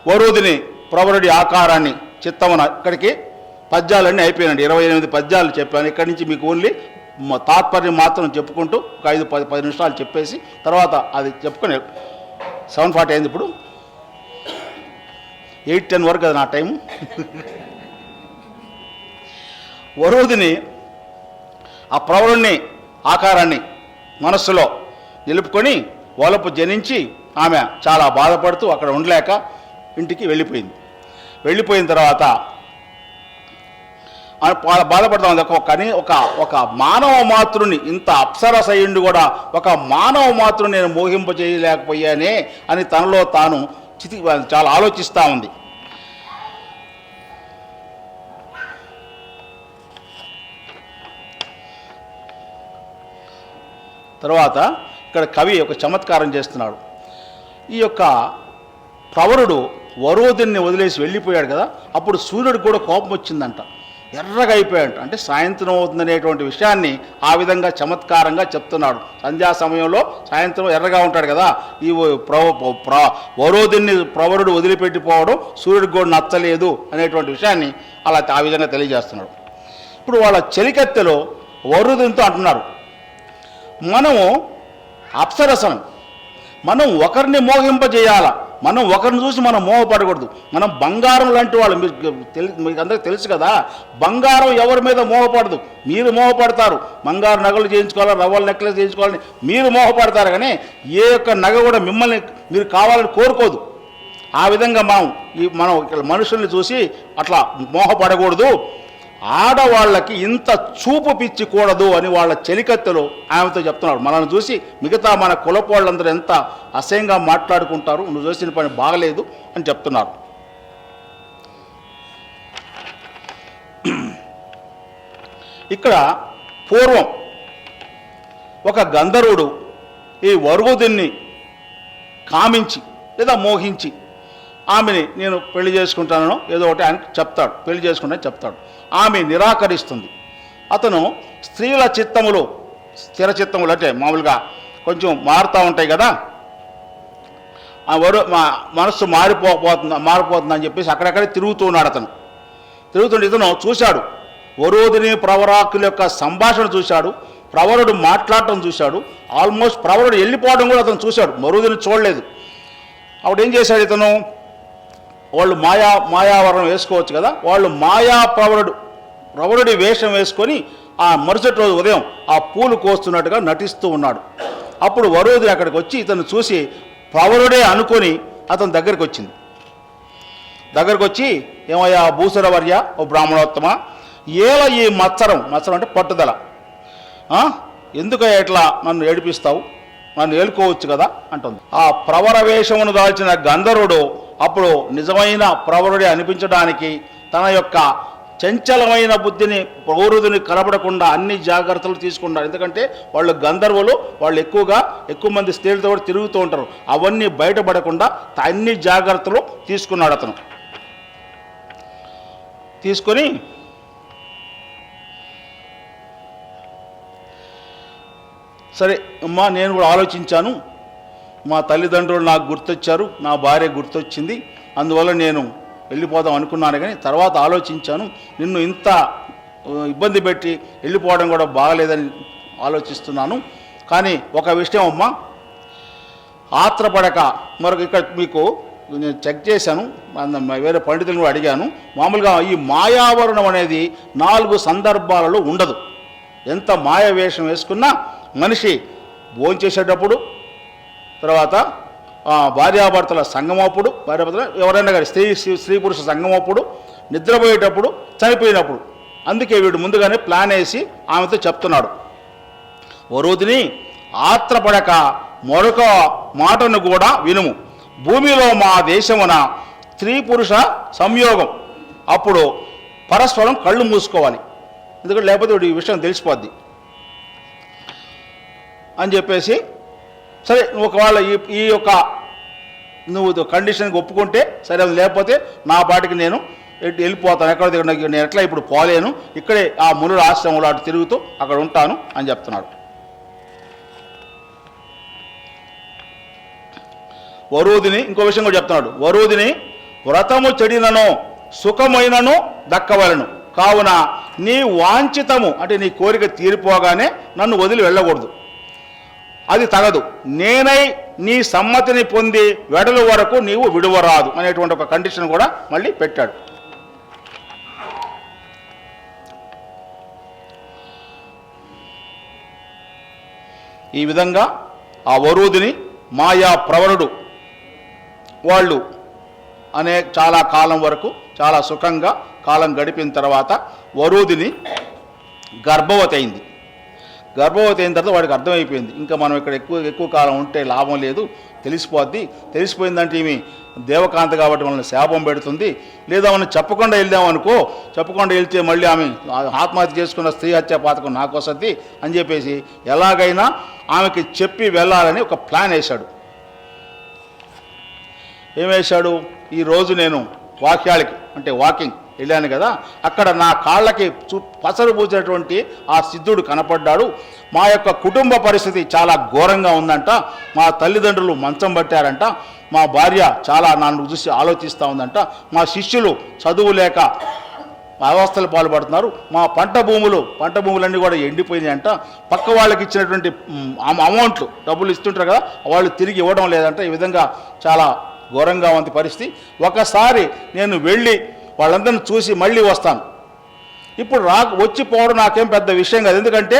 వరుదిని ప్రవరుడి ఆకారాన్ని చిత్తమున ఇక్కడికి పద్యాలన్నీ అయిపోయినాయండి. 28 పద్యాలు చెప్పాను. ఇక్కడి నుంచి మీకు ఓన్లీ తాత్పర్యం మాత్రం చెప్పుకుంటూ ఒక 5-10 నిమిషాలు చెప్పేసి తర్వాత అది చెప్పుకొని 7:40 అయింది. ఇప్పుడు 8:10 వరకు అది నా టైము. వరుదిని ఆ ప్రవరుణ్ణి ఆకారాన్ని మనస్సులో నిలుపుకొని వలపు జనించి ఆమె చాలా బాధపడుతూ అక్కడ ఉండలేక ఇంటికి వెళ్ళిపోయింది. వెళ్ళిపోయిన తర్వాత బాధపడతా ఉంది. ఒక మానవ మాతృని, ఇంత అప్సరసయుండి కూడా ఒక మానవ మాతృని నేను మోహింపజేయలేకపోయానే అని తనలో తాను చాలా ఆలోచిస్తూ ఉంది. తర్వాత ఇక్కడ కవి ఒక చమత్కారం చేస్తున్నాడు. ఈ యొక్క ప్రవరుడు వరోధిని వదిలేసి వెళ్ళిపోయాడు కదా, అప్పుడు సూర్యుడికి కూడా కోపం వచ్చిందంట, ఎర్రగా అయిపోయాడంట. అంటే సాయంత్రం అవుతుందనేటువంటి విషయాన్ని ఆ విధంగా చమత్కారంగా చెప్తున్నాడు. సంధ్యా సమయంలో సాయంత్రం ఎర్రగా ఉంటాడు కదా, ఈ వరోధిని ప్రవరుడు వదిలిపెట్టిపోవడం సూర్యుడికి కూడా నచ్చలేదు అనేటువంటి విషయాన్ని అలా ఆ విధంగా తెలియజేస్తున్నాడు. ఇప్పుడు వాళ్ళ చెలికత్తెలో వరోధినితో అంటున్నారు, మనము అప్సరసం, మనం ఒకరిని మోహింపజేయాల, మనం ఒకరిని చూసి మనం మోహపడకూడదు. మనం బంగారం లాంటి వాళ్ళు, మీకు అందరికీ తెలుసు కదా, బంగారం ఎవరి మీద మోహపడదు. మీరు మోహపడతారు, బంగారు నగలు చేయించుకోవాలి, రవ్వల నెక్లెస్ చేయించుకోవాలని మీరు మోహపడతారు, కానీ ఏ యొక్క నగ కూడా మిమ్మల్ని మీరు కావాలని కోరుకోదు. ఆ విధంగా మనం ఇక్కడ మనుషుల్ని చూసి అట్లా మోహపడకూడదు. ఆడవాళ్ళకి ఇంత చూపు పిచ్చికూడదు అని వాళ్ళ చెలికత్తెలు ఆమెతో చెప్తున్నాడు. మనల్ని చూసి మిగతా మన కులపోళ్ళందరూ ఎంత అసహ్యంగా మాట్లాడుకుంటారు, నువ్వు చేసిన పని బాగలేదు అని చెప్తున్నారు. ఇక్కడ పూర్వం ఒక గంధర్వుడు ఈ వరుదిని కామించి లేదా మోహించి ఆమెని నేను పెళ్లి చేసుకుంటానో ఏదో ఒకటి ఆయనకు చెప్తాడు, పెళ్లి చేసుకుంటానని చెప్తాడు. ఆమె నిరాకరిస్తుంది. అతను స్త్రీల చిత్తములు, స్థిర చిత్తములు అంటే మామూలుగా కొంచెం మారుతూ ఉంటాయి కదా, మనస్సు మారిపోతుందని చెప్పేసి అక్కడక్కడే తిరుగుతూ ఉన్నాడు. తిరుగుతుంటే ఇతను చూశాడు, వరోధిని ప్రవరాకుల యొక్క సంభాషణ చూశాడు, ప్రవరుడు మాట్లాడటం చూశాడు, ఆల్మోస్ట్ ప్రవరుడు వెళ్ళిపోవడం కూడా అతను చూశాడు, వరోధిని చూడలేదు. అప్పుడు ఏం చేశాడు ఇతను, వాళ్ళు మాయావరణం వేసుకోవచ్చు కదా, వాళ్ళు ప్రవరుడి వేషం వేసుకొని ఆ మరుసటి రోజు ఉదయం ఆ పూలు కోస్తున్నట్టుగా నటిస్తూ ఉన్నాడు. అప్పుడు వరోధిని అక్కడికి వచ్చి ఇతను చూసి ప్రవరుడే అనుకొని అతని దగ్గరికి వచ్చింది. దగ్గరికి వచ్చి, ఏమయ్యా భూసురవర్య, ఓ బ్రాహ్మణోత్తమ, ఏల ఈ మత్సరం అంటే పట్టుదల, ఎందుకయ్యా ఇట్లా నన్ను ఏడిపిస్తావు, నన్ను ఏలుకోవచ్చు కదా అంటుంది. ఆ ప్రవర వేషమును దాల్చిన గంధర్వుడు అప్పుడు నిజమైన ప్రవరుడే అనిపించడానికి తన యొక్క చంచలమైన బుద్ధిని ప్రవరుడిని కనపడకుండా అన్ని జాగ్రత్తలు తీసుకున్నారు. ఎందుకంటే వాళ్ళు గంధర్వులు, వాళ్ళు ఎక్కువ మంది స్త్రీలతో కూడా తిరుగుతూ ఉంటారు. అవన్నీ బయటపడకుండా అన్ని జాగ్రత్తలు తీసుకున్నాడు అతను. తీసుకొని సరే అమ్మా, నేను కూడా ఆలోచించాను, మా తల్లిదండ్రులు నాకు గుర్తొచ్చారు, నా భార్య గుర్తొచ్చింది, అందువల్ల నేను వెళ్ళిపోదాం అనుకున్నాను, కానీ తర్వాత ఆలోచించాను, నిన్ను ఇంత ఇబ్బంది పెట్టి వెళ్ళిపోవడం కూడా బాగలేదని ఆలోచిస్తున్నాను. కానీ ఒక విషయం అమ్మా, ఆత్రపడక, మరొక ఇక్కడ మీకు నేను చెక్ చేశాను, వేరే పండితులను కూడా అడిగాను. మామూలుగా ఈ మాయావరణం అనేది 4 సందర్భాలలో ఉండదు. ఎంత మాయ వేషం వేసుకున్నా మనిషి భోంచేసేటప్పుడు, తర్వాత భార్యాభర్తల సంగమప్పుడు, భార్యాభర్తల ఎవరైనా కానీ స్త్రీ పురుష సంగమప్పుడు, నిద్రపోయేటప్పుడు, చనిపోయినప్పుడు. అందుకే వీడు ముందుగానే ప్లాన్ వేసి ఆమెతో చెప్తున్నాడు, వరోధిని ఆత్రపడక మరొక మాటను కూడా వినుము, భూమిలో మా దేశమున స్త్రీ పురుష సంయోగం, అప్పుడు పరస్పరం కళ్ళు మూసుకోవాలి, ఎందుకంటే లేకపోతే వీడు ఈ విషయం తెలిసిపోద్ది అని చెప్పేసి, సరే ఒకవేళ ఈ యొక్క నువ్వు కండిషన్కి ఒప్పుకుంటే సరే, అది లేకపోతే నా పాటికి నేను వెళ్ళిపోతాను, ఎక్కడ దగ్గర నేను ఎట్లా ఇప్పుడు పోలేను, ఇక్కడే ఆ మునుల ఆశ్రమంలో అటు తిరుగుతూ అక్కడ ఉంటాను అని చెప్తున్నాడు. వరోధిని ఇంకో విషయం కూడా చెప్తున్నాడు, వ్రతము చెడినను సుఖమైనను దక్కవలను. కావున నీ వాంఛితము అంటే నీ కోరిక తీరిపోగానే నన్ను వదిలి వెళ్ళకూడదు, అది తగదు. నేనై నీ సమ్మతిని పొంది వెడల వరకు నీవు విడువరాదు అనేటువంటి ఒక కండిషన్ కూడా మళ్ళీ పెట్టాడు. ఈ విధంగా ఆ వరూధిని మాయా ప్రవరుడు వాళ్ళు చాలా కాలం వరకు చాలా సుఖంగా కాలం గడిపిన తర్వాత వరూధిని గర్భవతి అయింది. గర్భవతి అయిన తర్వాత వాడికి అర్థమైపోయింది, ఇంకా మనం ఇక్కడ ఎక్కువ కాలం ఉంటే లాభం లేదు, తెలిసిపోయిందంటే ఈమె దేవకాంత కాబట్టి మనల్ని శాపం పెడుతుంది, లేదా మనం చెప్పకుండా వెళ్దామనుకో, చెప్పకుండా వెళ్తే మళ్ళీ ఆమె ఆత్మహత్య చేసుకున్న స్త్రీ హత్య పాతకం నాకు వస్తుంది అని చెప్పేసి ఎలాగైనా ఆమెకి చెప్పి వెళ్ళాలని ఒక ప్లాన్ వేశాడు. ఏం వేశాడు, ఈరోజు నేను వాక్యాలకి అంటే వాకింగ్ వెళ్ళాను కదా, అక్కడ నా కాళ్ళకి పసరు పూసినటువంటి ఆ సిద్ధుడు కనపడ్డాడు. మా యొక్క కుటుంబ పరిస్థితి చాలా ఘోరంగా ఉందంట, మా తల్లిదండ్రులు మంచం పట్టారంట, మా భార్య చాలా నన్ను చూసి ఆలోచిస్తూ ఉందంట, మా శిష్యులు చదువు లేక అవస్థలు పాల్పడుతున్నారు, మా పంట భూములన్నీ కూడా ఎండిపోయినాయంట, పక్క వాళ్ళకి ఇచ్చినటువంటి అమౌంట్లు డబ్బులు ఇస్తుంటారు కదా వాళ్ళు తిరిగి ఇవ్వడం లేదంట. ఈ విధంగా చాలా ఘోరంగా ఉంది పరిస్థితి. ఒకసారి నేను వెళ్ళి వాళ్ళందరిని చూసి మళ్ళీ వస్తాను. ఇప్పుడు వచ్చిపోవడం నాకేం పెద్ద విషయం కాదు, ఎందుకంటే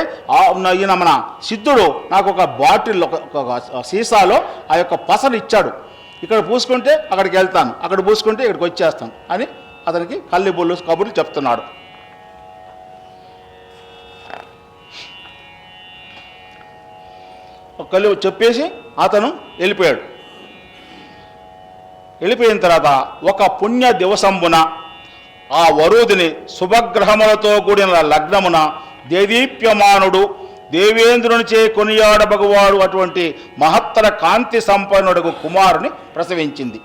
ఈయన మన సిద్ధుడు నాకు ఒక బాటిల్ ఒక సీసాలో ఆ యొక్క పసరు ఇచ్చాడు, ఇక్కడ పూసుకుంటే అక్కడికి వెళ్తాను, అక్కడ పూసుకుంటే ఇక్కడికి వచ్చేస్తాను అని అతనికి కల్లిబొల్లు కబుర్లు చెప్తున్నాడు. కళ్ళు చెప్పేసి అతను వెళ్ళిపోయాడు. వెళ్ళిపోయిన తర్వాత ఒక పుణ్య దివసంబున ఆ వరూధిని శుభగ్రహములతో కూడిన లగ్నమున దేదీప్యమానుడు దేవేంద్రునిచే కొనియాడబగువాడు అటువంటి మహత్తర కాంతి సంపన్నుడు కుమారుని ప్రసవించింది.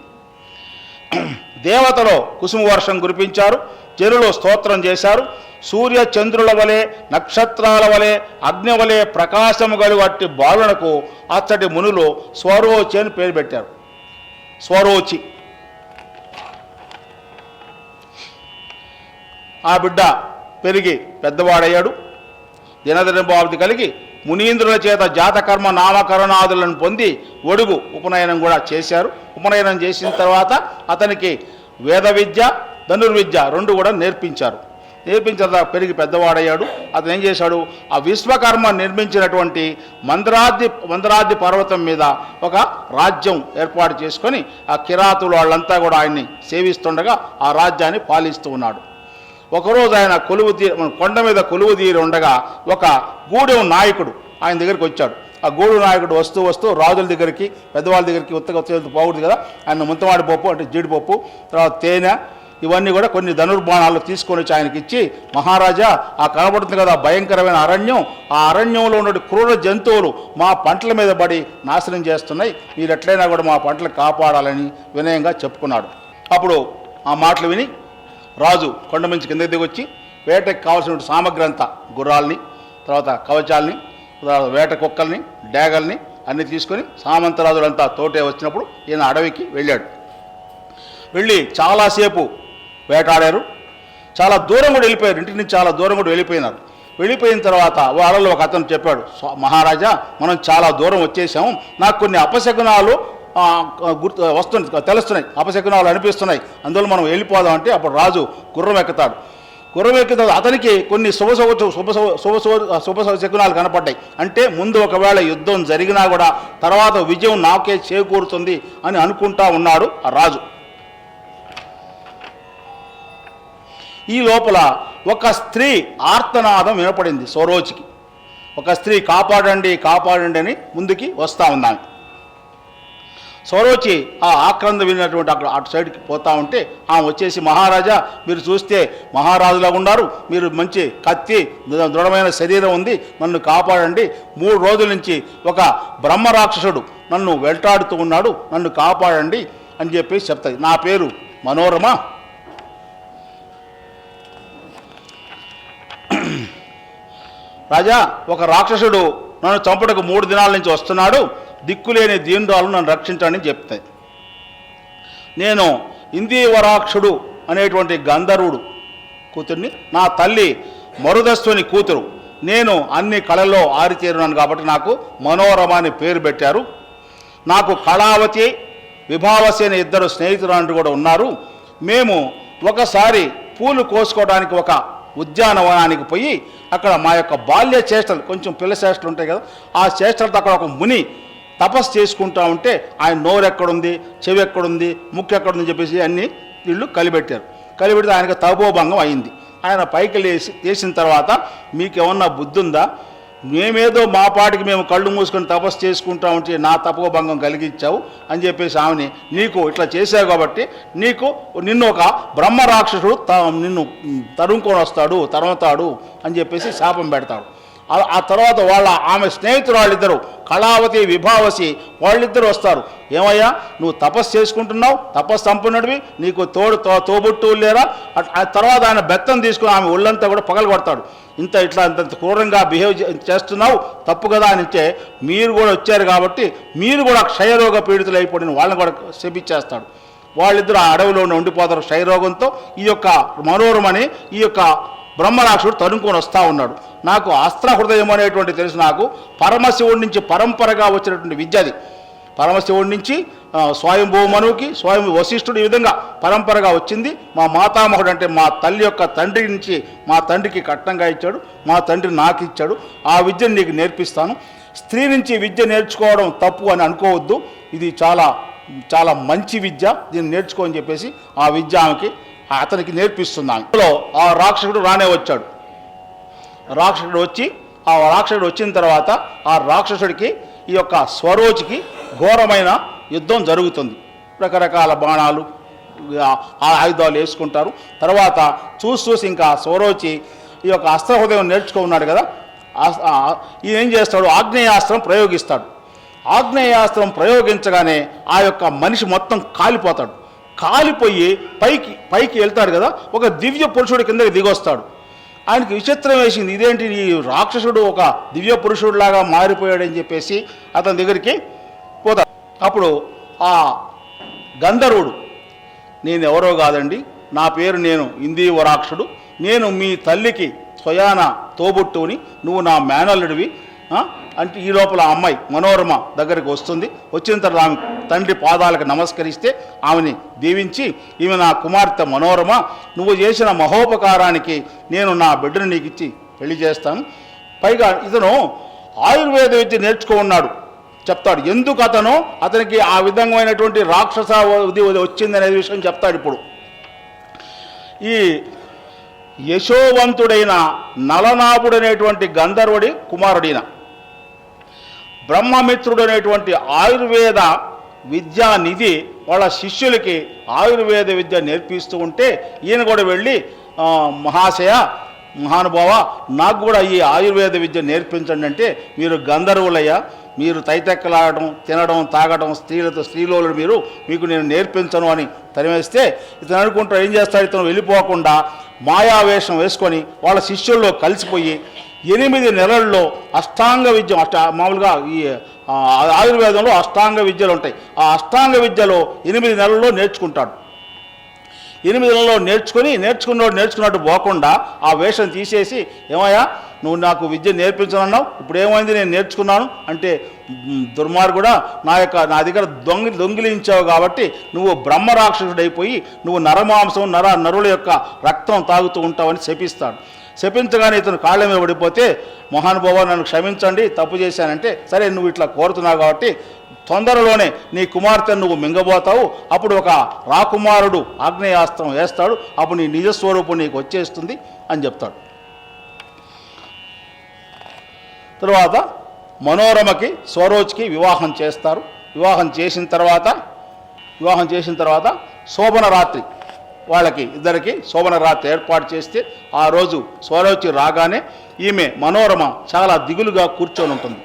దేవతలో కుసుమ వర్షం కురిపించారు, జనులు స్తోత్రం చేశారు. సూర్య చంద్రుల వలె నక్షత్రాల వలె అగ్ని వలె ప్రకాశము గలు అట్టి బాలునకు అచ్చటి మునులు స్వరోచి అని పేరు పెట్టారు. స్వరోచి. ఆ బిడ్డ పెరిగి పెద్దవాడయ్యాడు. దినదినభావతి కలిగి మునీంద్రుల చేత జాతకర్మ నామకరణాదులను పొంది ఒడుగు ఉపనయనం కూడా చేశారు. ఉపనయనం చేసిన తర్వాత అతనికి వేద విద్య ధనుర్విద్య రెండు కూడా నేర్పించారు. నేర్పించిన తర్వాత పెరిగి పెద్దవాడయ్యాడు. అతను ఏం చేశాడు, ఆ విశ్వకర్మ నిర్మించినటువంటి మందరాద్రి పర్వతం మీద ఒక రాజ్యం ఏర్పాటు చేసుకొని ఆ కిరాతులు వాళ్ళంతా కూడా ఆయన్ని సేవిస్తుండగా ఆ రాజ్యాన్ని పాలిస్తూ ఉన్నాడు. ఒకరోజు ఆయన కొండ మీద కొలువు తీరి ఉండగా ఒక గూడెం నాయకుడు ఆయన దగ్గరికి వచ్చాడు. ఆ గూడు నాయకుడు వస్తూ రాజుల దగ్గరికి పెద్దవాళ్ళ దగ్గరికి ఉత్తగా పోకూడదు కదా, ఆయన ముంతవాడి పప్పు అంటే జీడిపప్పు తర్వాత తేనె ఇవన్నీ కూడా కొన్ని ధనుర్బాణాలు తీసుకొని వచ్చి ఆయనకి ఇచ్చి, మహారాజా ఆ కనబడుతుంది కదా భయంకరమైన అరణ్యం, ఆ అరణ్యంలో ఉన్న క్రూర జంతువులు మా పంటల మీద పడి నాశనం చేస్తున్నాయి, మీరు ఎట్లయినా కూడా మా పంటలు కాపాడాలని వినయంగా చెప్పుకున్నాడు. అప్పుడు ఆ మాటలు విని రాజు కొండ నుంచి కిందకి దిగొచ్చి వేటకి కావాల్సిన సామగ్రి అంతా గుర్రాలని తర్వాత కవచాలని తర్వాత వేట కుక్కల్ని డేగల్ని అన్నీ తీసుకొని సామంతరాజులంతా తోటే వచ్చినప్పుడు ఈయన అడవికి వెళ్ళాడు. వెళ్ళి చాలాసేపు వేటాడారు. చాలా దూరం కూడా వెళ్ళిపోయారు, ఇంటి నుంచి చాలా దూరం కూడా వెళ్ళిపోయినారు. వెళ్ళిపోయిన తర్వాత వాళ్ళలో ఒక అతను చెప్పాడు, మహారాజా మనం చాలా దూరం వచ్చేసాము, నాకు కొన్ని అపశకునాలు తెలుస్తున్నాయి, అపశకునాలు అనిపిస్తున్నాయి, అందువల్ల మనం వెళ్ళిపోదాం అంటే అప్పుడు రాజు గుర్రం ఎక్కుతాడు. గుర్రం ఎక్కిన అతనికి కొన్ని శుభ శకునాలు కనపడ్డాయి. అంటే ముందు ఒకవేళ యుద్ధం జరిగినా కూడా తర్వాత విజయం నాకే చేకూరుతుంది అని అనుకుంటా ఉన్నాడు ఆ రాజు. ఈ లోపల ఒక స్త్రీ ఆర్తనాదం వినపడింది స్వరోచికి. ఒక స్త్రీ కాపాడండి కాపాడండి అని ముందుకి వస్తూ ఉన్నాను. స్వరోచి ఆ ఆక్రంద విన్నటువంటి అటు సైడ్కి పోతా ఉంటే ఆమె వచ్చేసి, మహారాజా మీరు చూస్తే మహారాజులాగా ఉన్నారు, మీరు మంచి కత్తి దృఢమైన శరీరం ఉంది, నన్ను కాపాడండి, 3 రోజుల నుంచి ఒక బ్రహ్మరాక్షసుడు నన్ను వెంటాడుతూ ఉన్నాడు, నన్ను కాపాడండి అని చెప్పి చెప్తాయి. నా పేరు మనోరమ, రాజా ఒక రాక్షసుడు నన్ను చంపుటకు 3 దినాల నుంచి వస్తున్నాడు, దిక్కులేని దీనురాలు నన్ను రక్షించండి చెప్తాయి. నేను ఇందీవరాక్షుడు అనేటువంటి గంధర్వుడు కూతుర్ని, నా తల్లి మరుదస్సుని కూతురు. నేను అన్ని కళల్లో ఆరితేరున్నాను కాబట్టి నాకు మనోరమ అని పేరు పెట్టారు. నాకు కళావతి, విభావసి అనే ఇద్దరు స్నేహితురాలు కూడా ఉన్నారు. మేము ఒకసారి పూలు కోసుకోవడానికి ఒక ఉద్యానవనానికి పోయి అక్కడ మా యొక్క బాల్య చేష్టలు, కొంచెం పిల్ల చేష్టలు ఉంటాయి కదా, ఆ చేష్టలతో అక్కడ ఒక ముని తపస్సు చేసుకుంటా ఉంటే ఆయన నోరు ఎక్కడుంది, చెవి ఎక్కడుంది, ముక్కు ఎక్కడుందని చెప్పేసి అన్నీ వీళ్ళు కలిపెట్టారు. కలిపెడితే ఆయనకు తపోభంగం అయింది. ఆయన పైకి లేచిన తర్వాత మీకేమన్నా బుద్ధి ఉందా, మేమేదో మా పాటికి మేము కళ్ళు మూసుకొని తపస్సు చేసుకుంటా ఉంటే నా తపోభంగం కలిగించావు అని చెప్పేసి ఆమెని, నీకు ఇట్లా చేసావు కాబట్టి నిన్ను ఒక బ్రహ్మరాక్షసుడు నిన్ను తరుముకొని వస్తాడు, తరుముతాడు అని చెప్పేసి శాపం పెడతాడు. ఆ తర్వాత ఆమె స్నేహితురాళ్ళిద్దరు కళావతి, విభావసి వాళ్ళిద్దరు వస్తారు. ఏమయ్యా నువ్వు తపస్సు చేసుకుంటున్నావు, తపస్సు సంపన్నుడివి, నీకు తోబుట్టువులు లేరా? ఆ తర్వాత ఆయన బెత్తం తీసుకుని ఆమె ఒళ్ళంతా కూడా పగలగొడతాడు. ఇంత క్రూరంగా బిహేవ్ చేస్తున్నావు, తప్పు కదా అని అంటే, మీరు కూడా వచ్చారు కాబట్టి మీరు కూడా క్షయరోగ పీడితులు అయిపోయిన వాళ్ళని కూడా శపిచ్చేస్తాడు. వాళ్ళిద్దరు ఆ అడవిలో ఉండిపోతారు క్షయరోగంతో. ఈ యొక్క మనోరమని ఈ యొక్క బ్రహ్మరాక్షుడు తరుముకొని వస్తూ ఉన్నాడు. నాకు అస్త్రహృదయం అనేటువంటి తెలుసు. నాకు పరమశివుడి నుంచి పరంపరగా వచ్చినటువంటి విద్య అది. పరమశివుడి నుంచి స్వయంభూ మనువుకి, స్వయం వశిష్ఠుడు, ఈ విధంగా పరంపరగా వచ్చింది. మా మాతామహుడు అంటే మా తల్లి యొక్క తండ్రి నుంచి మా తండ్రికి కట్నంగా ఇచ్చాడు, మా తండ్రి నాకు ఇచ్చాడు. ఆ విద్యను నీకు నేర్పిస్తాను. స్త్రీ నుంచి విద్య నేర్చుకోవడం తప్పు అని అనుకోవద్దు, ఇది చాలా చాలా మంచి విద్య, దీన్ని నేర్చుకో అని చెప్పేసి ఆ విద్య అతనికి నేర్పిస్తున్నాను. ఆ రాక్షసుడు రానే వచ్చాడు. రాక్షసుడు వచ్చిన తర్వాత ఆ రాక్షసుడికి ఈ యొక్క స్వరోచికి ఘోరమైన యుద్ధం జరుగుతుంది. రకరకాల బాణాలు, ఆయుధాలు వేసుకుంటారు. తర్వాత చూసి ఇంకా స్వరోచి ఈ యొక్క అస్త్రహృదయం నేర్చుకున్నాడు కదా, ఈయన ఏం చేస్తాడు, ఆగ్నేయాస్త్రం ప్రయోగిస్తాడు. ఆగ్నేయాస్త్రం ప్రయోగించగానే ఆ యొక్క మనిషి మొత్తం కాలిపోతాడు. కాలిపోయి పైకి వెళ్తాడు కదా, ఒక దివ్య పురుషుడి కిందకి దిగొస్తాడు. ఆయనకి విచిత్రం వేసింది, ఇదేంటి ఈ రాక్షసుడు ఒక దివ్య పురుషుడిలాగా మారిపోయాడని చెప్పేసి అతని దగ్గరికి పోతాడు. అప్పుడు ఆ గంధర్వుడు, నేను ఎవరో కాదండి, నా పేరు నేను ఇందీవరాక్షుడు, నేను మీ తల్లికి స్వయాన తోబుట్టుని, నువ్వు నా మేనల్లుడివి అంటే ఈ లోపల ఆ అమ్మాయి మనోరమ దగ్గరికి వస్తుంది. వచ్చిన తర్వాత ఆమె తండ్రి పాదాలకు నమస్కరిస్తే ఆమెని దీవించి, ఈమె నా కుమార్తె మనోరమ, నువ్వు చేసిన మహోపకారానికి నేను నా బిడ్డను నీకు ఇచ్చి పెళ్లి చేస్తాను. పైగా ఇతను ఆయుర్వేద విద్య నేర్చుకున్నాడు చెప్తాడు. ఎందుకు అతనికి ఆ విధమైనటువంటి రాక్షస వచ్చిందనే విషయం చెప్తాడు. ఇప్పుడు ఈ యశోవంతుడైన నలనాభుడు అనేటువంటి గంధర్వుడి కుమారుడైన బ్రహ్మమిత్రుడు అనేటువంటి ఆయుర్వేద విద్యానిధి వాళ్ళ శిష్యులకి ఆయుర్వేద విద్య నేర్పిస్తూ ఉంటే ఈయన కూడా వెళ్ళి, మహానుభావ, నాకు కూడా ఈ ఆయుర్వేద విద్య నేర్పించండి అంటే, మీరు గంధర్వులయ్యా, మీరు తైతెక్కలాడటం, తినడం, తాగడం, స్త్రీలోలు మీకు నేను నేర్పించను అని తరిమేస్తే, ఇతను అనుకుంటా ఏం చేస్తాడు, ఇతను వెళ్ళిపోకుండా మాయావేషం వేసుకొని వాళ్ళ శిష్యుల్లో కలిసిపోయి 8 నెలల్లో అష్టాంగ విద్య, మామూలుగా ఈ ఆయుర్వేదంలో అష్టాంగ విద్యలు ఉంటాయి, ఆ అష్టాంగ విద్యలో 8 నెలల్లో నేర్చుకుంటాడు. 8 నెలల్లో నేర్చుకున్నట్టు పోకుండా ఆ వేషం తీసేసి, ఏమయ్యా నువ్వు నాకు విద్య నేర్పించనన్నావు, ఇప్పుడు ఏమైంది, నేను నేర్చుకున్నాను అంటే, దుర్మార్గుడా, నా దగ్గర దొంగిలించావు కాబట్టి నువ్వు బ్రహ్మరాక్షసుడైపోయి నువ్వు నరమాంసం నరుల యొక్క రక్తం తాగుతూ ఉంటావని శపిస్తాడు. శపించగానే ఇతను కాళ్ళ మీద పడిపోతే, మహానుభావ నన్ను క్షమించండి, తప్పు చేశానంటే, సరే నువ్వు ఇట్లా కోరుతున్నావు కాబట్టి తొందరలోనే నీ కుమార్తెను నువ్వు మింగబోతావు, అప్పుడు ఒక రాకుమారుడు ఆగ్నేయాస్త్రం వేస్తాడు, అప్పుడు నీ నిజస్వరూపం నీకు వచ్చేస్తుంది అని చెప్తాడు. తరువాత మనోరమకి స్వరోచికి వివాహం చేస్తారు. వివాహం చేసిన తర్వాత శోభన రాత్రి వాళ్ళకి ఇద్దరికి శోభన రాత్రి ఏర్పాటు చేస్తే, ఆ రోజు స్వరోచి రాగానే ఈమె మనోరమ చాలా దిగులుగా కూర్చొని ఉంటుంది.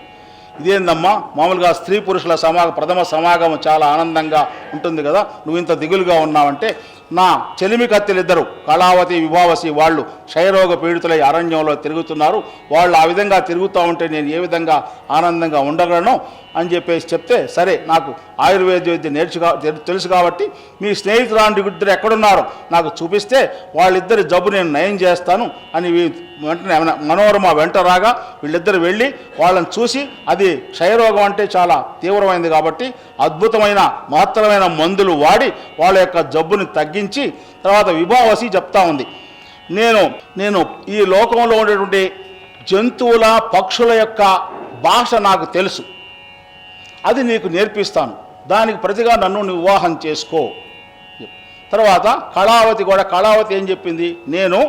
ఇదేందమ్మా, మామూలుగా స్త్రీ పురుషుల ప్రథమ సమాగమం చాలా ఆనందంగా ఉంటుంది కదా, నువ్వు ఇంత దిగులుగా ఉన్నావంటే, నా చెలిమి కత్తెలిద్దరు కళావతి విభావసి వాళ్ళు క్షయరోగ పీడితులై అరణ్యంలో తిరుగుతున్నారు, వాళ్ళు ఆ విధంగా తిరుగుతూ ఉంటే నేను ఏ విధంగా ఆనందంగా ఉండగలను అని చెప్పేసి చెప్తే, సరే నాకు ఆయుర్వేద విద్య తెలుసు కాబట్టి మీ స్నేహితురాంటి ఇద్దరు ఎక్కడున్నారో నాకు చూపిస్తే వాళ్ళిద్దరి జబ్బు నేను నయం చేస్తాను అని వెంటనే మనోరమ వెంట రాగా వీళ్ళిద్దరు వెళ్ళి వాళ్ళని చూసి, అది క్షయరోగం అంటే చాలా తీవ్రమైనది కాబట్టి అద్భుతమైన మహత్తరమైన మందులు వాడి వాళ్ళ యొక్క జబ్బుని తగ్గించి, తర్వాత విభావసి చెప్తా ఉంది, నేను ఈ లోకంలో ఉండేటువంటి జంతువుల పక్షుల యొక్క భాష నాకు తెలుసు, అది నీకు నేర్పిస్తాను, దానికి ప్రతిగా నన్ను వివాహం చేసుకో. తర్వాత కళావతి ఏం చెప్పింది, నేను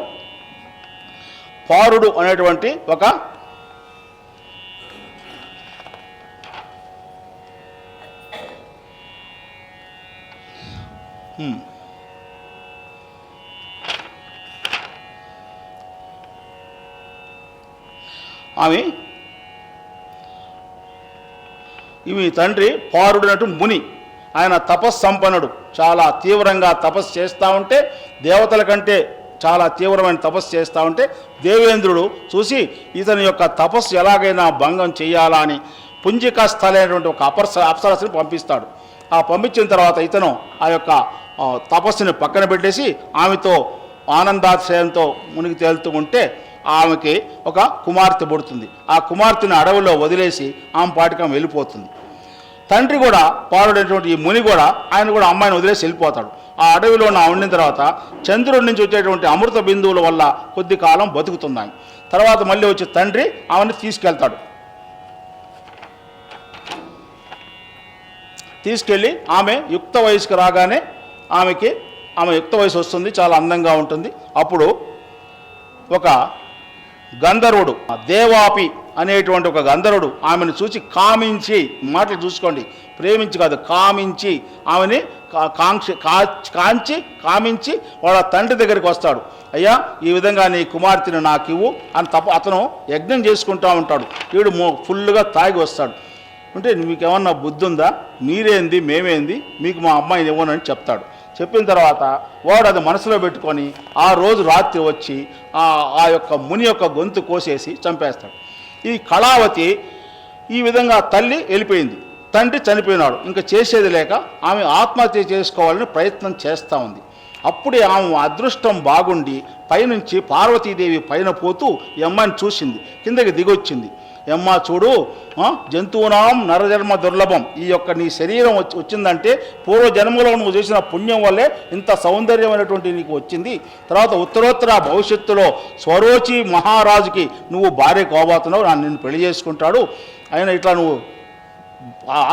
పారుడు అనేటువంటి ఒక ఆమె ఇవి తండ్రి పారుడునటు ముని, ఆయన తపస్సంపన్నుడు, చాలా తీవ్రంగా తపస్సు చేస్తూ ఉంటే, దేవతల కంటే చాలా తీవ్రమైన తపస్సు చేస్తూ ఉంటే దేవేంద్రుడు చూసి ఇతని యొక్క తపస్సు ఎలాగైనా భంగం చేయాలా అని పుంజికా స్థలైనటువంటి ఒక అప్సరస్సుని పంపిస్తాడు. ఆ పంపించిన తర్వాత ఇతను ఆ యొక్క తపస్సుని పక్కన పెట్టేసి ఆమెతో ఆనందాశ్రయంతో మునిగి తేలుతూ ఉంటే ఆమెకి ఒక కుమార్తె పుడుతుంది. ఆ కుమార్తెను అడవిలో వదిలేసి ఆమె పాటికం వెళ్ళిపోతుంది. తండ్రి కూడా పారుడైనటువంటి ఈ ముని కూడా ఆయన కూడా అమ్మాయిని వదిలేసి వెళ్ళిపోతాడు. ఆ అడవిలో ఉండిన తర్వాత చంద్రుడి నుంచి వచ్చేటువంటి అమృత బిందువుల వల్ల కొద్ది కాలం బతుకుతుంది ఆయన. తర్వాత మళ్ళీ వచ్చి తండ్రి ఆమెను తీసుకెళ్తాడు. తీసుకెళ్ళి ఆమె యుక్త వయసుకు రాగానే ఆమె యుక్త వయసు వస్తుంది, చాలా అందంగా ఉంటుంది. అప్పుడు ఒక గంధర్వుడు, దేవాపి అనేటువంటి ఒక గంధర్వుడు ఆమెను చూసి కామించి, మాటలు చూసుకోండి, ప్రేమించి కాదు కామించి, ఆమెని కామించి వాళ్ళ తండ్రి దగ్గరికి వస్తాడు. అయ్యా, ఈ విధంగా నీ కుమార్తెను నాకు ఇవ్వు అని అతను యజ్ఞం చేసుకుంటూ ఉంటాడు. వీడు ఫుల్గా తాగి వస్తాడు. అంటే మీకేమన్నా బుద్ధి ఉందా, మీరేంది మేమేంది, మీకు మా అమ్మాయిని ఇవ్వనని చెప్తాడు. చెప్పిన తర్వాత వాడు అది మనసులో పెట్టుకొని ఆ రోజు రాత్రి వచ్చి ఆ యొక్క ముని యొక్క గొంతు కోసేసి చంపేస్తాడు. ఈ కళావతి ఈ విధంగా తల్లి వెళ్ళిపోయింది, తండ్రి చనిపోయినాడు, ఇంకా చేసేది లేక ఆమె ఆత్మహత్య చేసుకోవాలని ప్రయత్నం చేస్తూ ఉంది. అప్పుడే ఆమె అదృష్టం బాగుండి పైనుంచి పార్వతీదేవి పైన పోతూ ఈ అమ్మాయిని చూసింది, కిందకి దిగొచ్చింది. అమ్మ చూడు, జంతువునాం నరజన్మ దుర్లభం, ఈ యొక్క నీ శరీరం వచ్చిందంటే పూర్వజన్మలో నువ్వు చేసిన పుణ్యం వల్లే ఇంత సౌందర్యమైనటువంటి నీకు వచ్చింది. తర్వాత ఉత్తరోత్తర భవిష్యత్తులో స్వరోచి మహారాజుకి నువ్వు భార్య కోబోతున్నావు, నిన్ను పెళ్లి చేసుకుంటాడు. అయినా ఇట్లా నువ్వు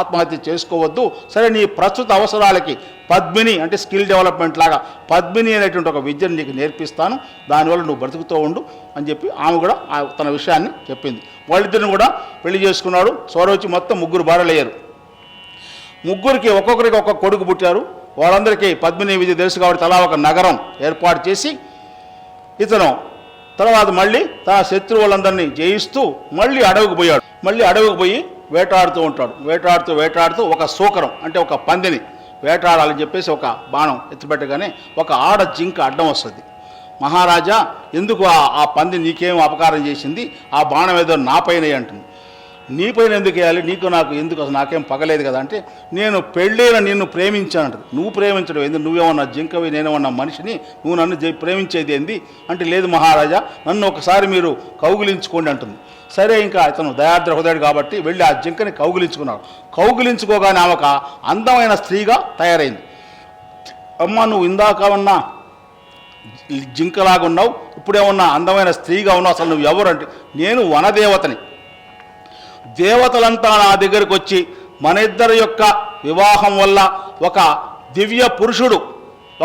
ఆత్మహత్య చేసుకోవద్దు, సరే నీ ప్రస్తుత అవసరాలకి పద్మిని అంటే స్కిల్ డెవలప్మెంట్ లాగా పద్మిని అనేటువంటి ఒక విద్యను నీకు నేర్పిస్తాను, దానివల్ల నువ్వు బ్రతుకుతూ ఉండు అని చెప్పి ఆమె కూడా తన విషయాన్ని చెప్పింది. వాళ్ళిద్దరిని కూడా పెళ్లి చేసుకున్నాడు. స్వరోచి మొత్తం 3 భార్యలయ్యారు. ముగ్గురికి ఒక్కొక్కరికి ఒక్కొక్క కొడుకు పుట్టారు. వాళ్ళందరికీ పద్మిని విద్య తెలుసు కాబట్టి తలా ఒక నగరం ఏర్పాటు చేసి ఇతను తర్వాత మళ్ళీ తన శత్రువులందరినీ జయిస్తూ మళ్ళీ అడవికి పోయాడు. మళ్ళీ అడవికి పోయి వేటాడుతూ ఉంటాడు. వేటాడుతూ ఒక సూకరం అంటే ఒక పందిని వేటాడాలని చెప్పేసి ఒక బాణం ఎత్తిపెట్టగానే ఒక ఆడ జింక అడ్డం వస్తుంది. మహారాజా, ఎందుకు ఆ పంది నీకేం అపకారం చేసింది, ఆ బాణం ఏదో నా పైన అంటుంది. నీ పైన ఎందుకు వేయాలి, నీకు నాకు ఎందుకు, అసలు నాకేం పగలేదు కదా అంటే, నేను పెళ్ళైన నిన్ను ప్రేమించానంటది. నువ్వు ప్రేమించడం ఏంది, నువ్వేమన్నా జింకవి, నేనేమన్నా మనిషిని, నువ్వు నన్ను ప్రేమించేది ఏంది అంటే, లేదు మహారాజా, నన్ను ఒకసారి మీరు కౌగిలించుకోండి అంటుంది. సరే, ఇంకా ఇతను దయాద్ర హృదయుడు కాబట్టి వెళ్ళి ఆ జింకని కౌగిలించుకున్నాడు. కౌగిలించుకోగానే ఆమె ఒక అందమైన స్త్రీగా తయారైంది. అమ్మ, నువ్వు ఇందాక ఉన్నా జింకలాగా ఉన్నావు, ఇప్పుడేమన్నా అందమైన స్త్రీగా ఉన్నావు, అసలు నువ్వు ఎవరు అంటే, నేను వనదేవతని. దేవతలంతా నా దగ్గరకు వచ్చి మన ఇద్దరి యొక్క వివాహం వల్ల ఒక దివ్య పురుషుడు,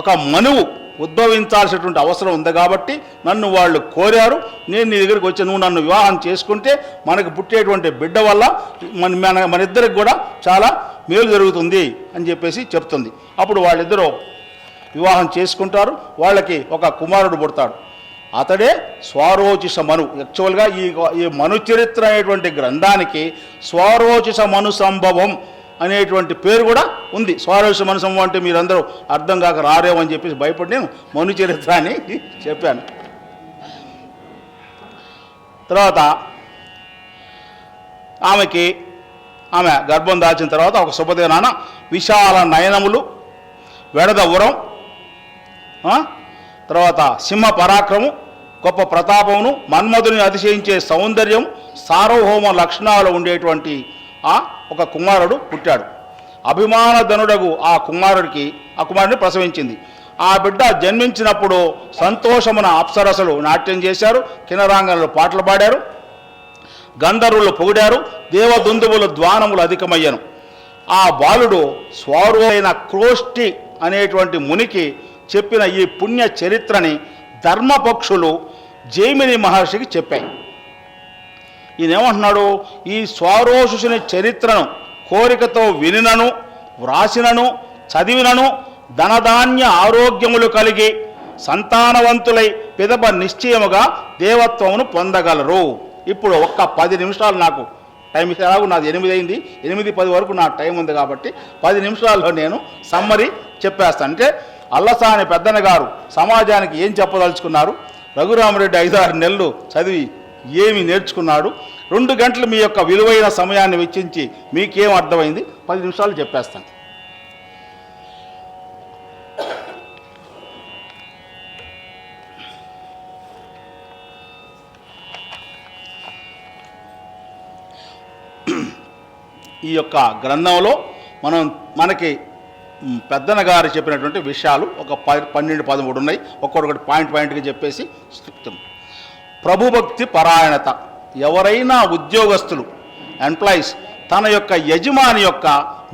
ఒక మనువు ఉద్భవించాల్సినటువంటి అవసరం ఉంది కాబట్టి నన్ను వాళ్ళు కోరారు. నేను నీ దగ్గరికి వచ్చి నువ్వు నన్ను వివాహం చేసుకుంటే మనకు పుట్టేటువంటి బిడ్డ వల్ల మన ఇద్దరికి కూడా చాలా మేలు జరుగుతుంది అని చెప్పేసి చెప్తుంది. అప్పుడు వాళ్ళిద్దరూ వివాహం చేసుకుంటారు. వాళ్ళకి ఒక కుమారుడు పుడతాడు. అతడే స్వారోచిష మను. యాక్చువల్గా ఈ మను చరిత్ర అనేటువంటి గ్రంథానికి స్వారోచిష మను సంభవం అనేటువంటి పేరు కూడా ఉంది. స్వారోచిష మను సంభవం అంటే మీరందరూ అర్థం కాక రారేమని చెప్పేసి భయపడి నేను మను చరిత్ర అని చెప్పాను. తర్వాత ఆమె గర్భం దాల్చిన తర్వాత ఒక శుభదినాన విశాల నయనములు, వెడద ఉరం, తర్వాత సింహ పరాక్రము, గొప్ప ప్రతాపమును, మన్మధుని అతిశయించే సౌందర్యం, సార్వభౌమ లక్షణాలు ఉండేటువంటి ఒక కుమారుడు పుట్టాడు. అభిమానధనుడగు ఆ కుమారుడిని ప్రసవించింది. ఆ బిడ్డ జన్మించినప్పుడు సంతోషమున అప్సరసలు నాట్యం చేశారు, కిన్నరాంగనలు పాటలు పాడారు, గంధర్వులు పొగిడారు, దేవదుందువులు ద్వానములు అధికమయ్యను. ఆ బాలుడు స్వారువైన క్రోష్టి అనేటువంటి మునికి చెప్పిన ఈ పుణ్య చరిత్రని ధర్మపక్షులు జైమిని మహర్షికి చెప్పాయి. ఈయనేమంటున్నాడు, ఈ స్వారోషుని చరిత్రను కోరికతో వినినను, వ్రాసినను, చదివినను ధనధాన్య ఆరోగ్యములు కలిగి సంతానవంతులై పిదప నిశ్చయముగా దేవత్వమును పొందగలరు. ఇప్పుడు ఒక్క 10 నిమిషాలు నాకు టైం ఇచ్చారు. నాది 8 అయింది, 8:10 వరకు నా టైం ఉంది కాబట్టి 10 నిమిషాల్లో నేను సమ్మరీ చెప్పేస్తాను. అంటే అల్లసాని పెద్దన్న గారు సమాజానికి ఏం చెప్పదలుచుకున్నారు, రఘురామరెడ్డి 5-6 నెలలు చదివి ఏమి నేర్చుకున్నాడు, 2 గంటలు మీ యొక్క విలువైన సమయాన్ని వెచ్చించి మీకేం అర్థమైంది 10 నిమిషాలు చెప్పేస్తాను. ఈ యొక్క గ్రంథంలో మనకి పెద్దన్న గారు చెప్పినటువంటి విషయాలు ఒక 12-13 ఉన్నాయి. ఒక్కొక్కటి పాయింట్గా చెప్పేసి ప్రభుభక్తి పరాయణత. ఎవరైనా ఉద్యోగస్తులు ఎంప్లాయీస్ తన యొక్క యజమాని యొక్క